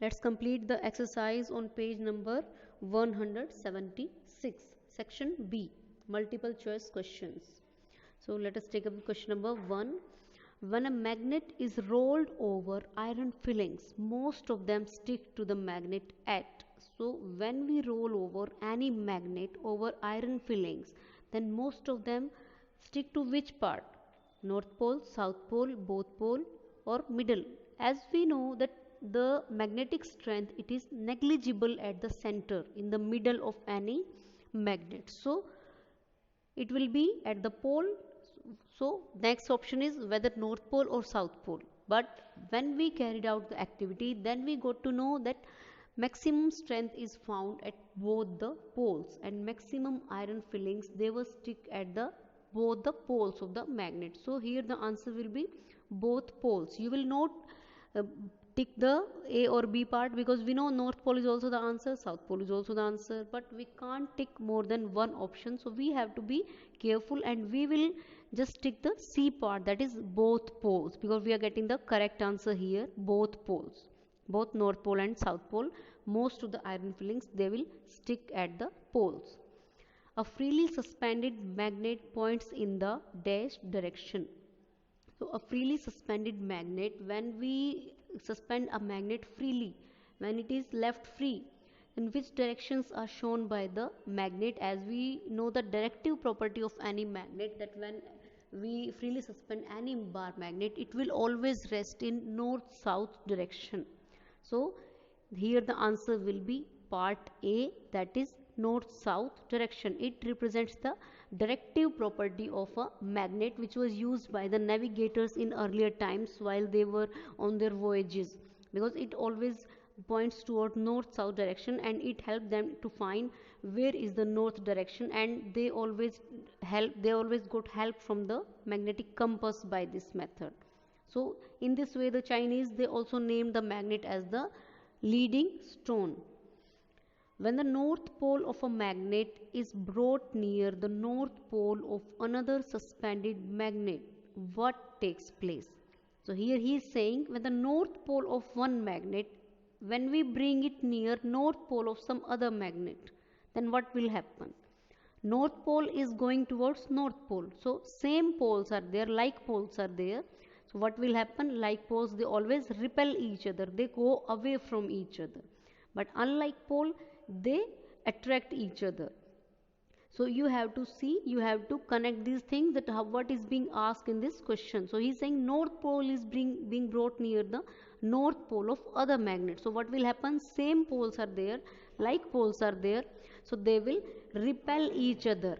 Let's complete the exercise on page number 176, section B, multiple choice questions. So let us take up question number 1. When a magnet is rolled over iron fillings, most of them stick to the magnet at. So when we roll over any magnet over iron fillings, then most of them stick to which part? North pole, south pole, both pole, or middle? As we know that the magnetic strength, it is negligible at the center, in the middle of any magnet. So it will be at the pole. So next option is whether north pole or south pole. But when we carried out the activity, then we got to know that maximum strength is found at both the poles, and maximum iron fillings, they will stick at the both the poles of the magnet. So here the answer will be both poles. You will not uh, tick the A or B part, because we know north pole is also the answer, south pole is also the answer, but we can't tick more than one option. So we have to be careful, and we will just tick the C part, that is both poles, because we are getting the correct answer here, both poles, both north pole and south pole. Most of the iron fillings, they will stick at the poles. A freely suspended magnet points in the dash direction. So a freely suspended magnet, when we suspend a magnet freely, when it is left free, in which directions are shown by the magnet? As we know the directive property of any magnet, that when we freely suspend any bar magnet, it will always rest in north south direction. So here the answer will be part A, that is north south direction. It represents the directive property of a magnet, which was used by the navigators in earlier times while they were on their voyages, because it always points toward north south direction, and it helped them to find where is the north direction, and they always got help from the magnetic compass by this method. So in this way, the Chinese, they also named the magnet as the leading stone. When the north pole of a magnet is brought near the north pole of another suspended magnet, what takes place? So here he is saying, when the north pole of one magnet, when we bring it near north pole of some other magnet, then what will happen? North pole is going towards north pole, so same poles are there, like poles are there. So what will happen? Like poles, they always repel each other, they go away from each other. But unlike pole, they attract each other. So you have to see, you have to connect these things, that what is being asked in this question. So he is saying north pole is being brought near the north pole of other magnet. So what will happen? Same poles are there, like poles are there, so they will repel each other.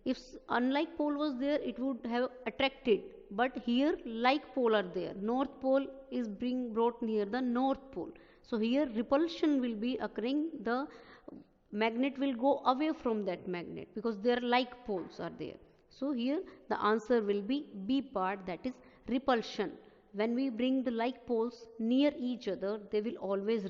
If unlike pole was there, it would have attracted, but here like pole are there. North pole is being brought near the north pole, so here repulsion will be occurring. The magnet will go away from that magnet, because their like poles are there. So here the answer will be B part, that is repulsion. When we bring the like poles near each other, they will always